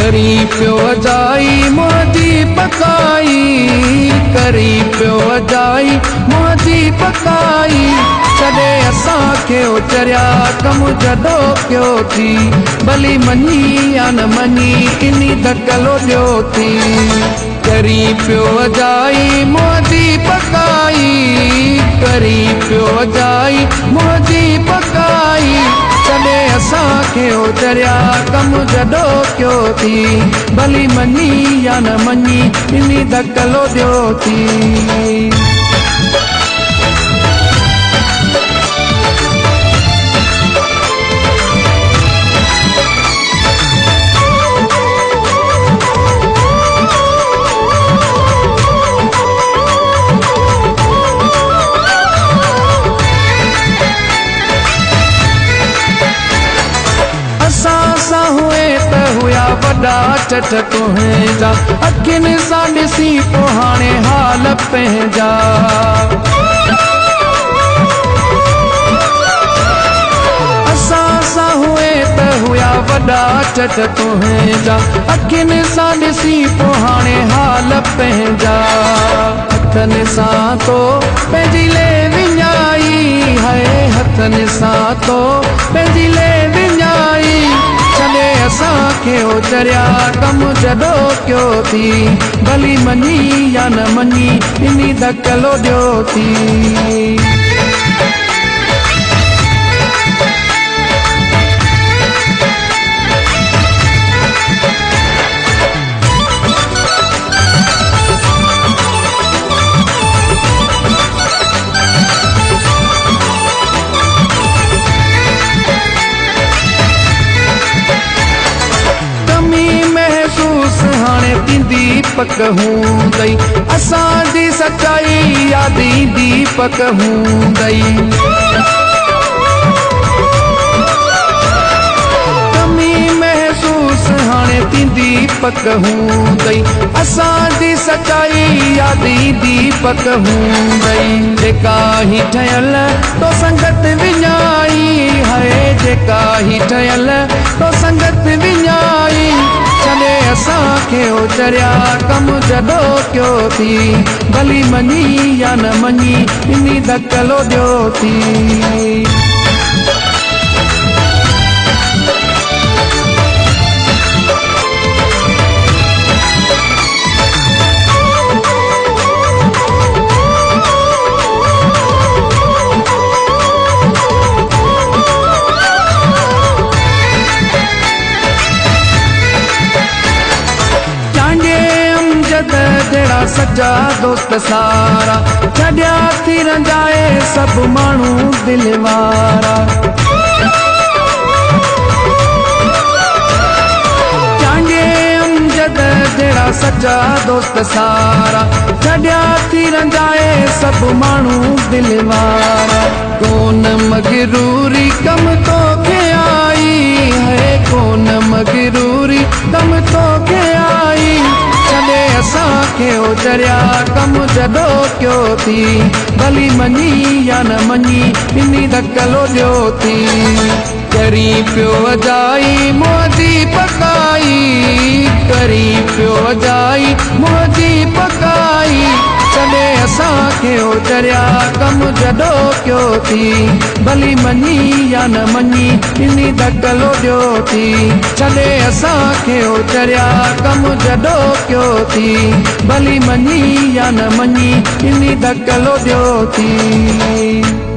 करी पियो अजाई मुंहिंजी पकाई, करी पियो अजाई मुंहिंजी पकाई। छॾे असांखे उचरिया कमु जॾो पियो थी, भली मञी या न मञी इनी धकलो ॾियो थी। करी पियो अजाई मुंहिंजी पकाई, करी पियो अजाई मुंहिंजी पकाई। छॾे असांखे उचरिया कमु जॾो कयो थी, भली मञी या न मञी इनी धकलो ॾियो थी। वॾा चट तुंहिंजा अखियुनि सां ॾिसी पोइ हाणे हाल पंहिंजा। असां सां हुए त हुया वॾा चट तुंहिंजा, अखियुनि सां ॾिसी पोइ हाणे हाल पंहिंजा। हथनि सां तो पंहिंजी ले विञाई है, हथनि सां तो पंहिंजी ले विञाई। छॾे असांखे उचरिया कमु जॾो कयो थी, भली मञी या न मञी इनी धकलो ॾियो थी। दीपक हूंदई असांजी सचाई यादी दीपक हूंदई। कमी महसूस हाणे थी दीपक हूंदई असांजी सचाई यादी दीपक हूंदई। जेका ही ठहियल तो संगत विञाई है, जेका ही ठहियल तो संगत विञाई। छॾे असांखे उचरिया कमु जॾो कयो थी, भली मञी या न मञी इनी धकलो ॾियो थी। जहिड़ा सच्चा दोस्त सारा, छॾिया थी रंजाए सभु माण्हू दिल वारा। चांगे अमजद जहिड़ा सच्चा दोस्त सारा, छॾिया थी रंजाए सभु माण्हू दिल वारा। कोन मगरूरी कम तोखे आई है, कोन मगरूरी कम तोखे आई। छॾे असांखे उचरिया कमु जॾो कयो थी, भली मञी या न मञी इनी धकलो ॾियो थी। करी पियो अजाई मुंहिंजी पकाई, करी पियो अजाई मुंहिंजी पकाई। छॾे असांखे उचरिया कमु जॾो कयो थी, भली मञी या न मञी इनी धकलो ॾियो थी। छॾे असांखे उचरिया कमु जॾो कयो थी, भली मञी या न मञी इनी धकलो ॾियो थी।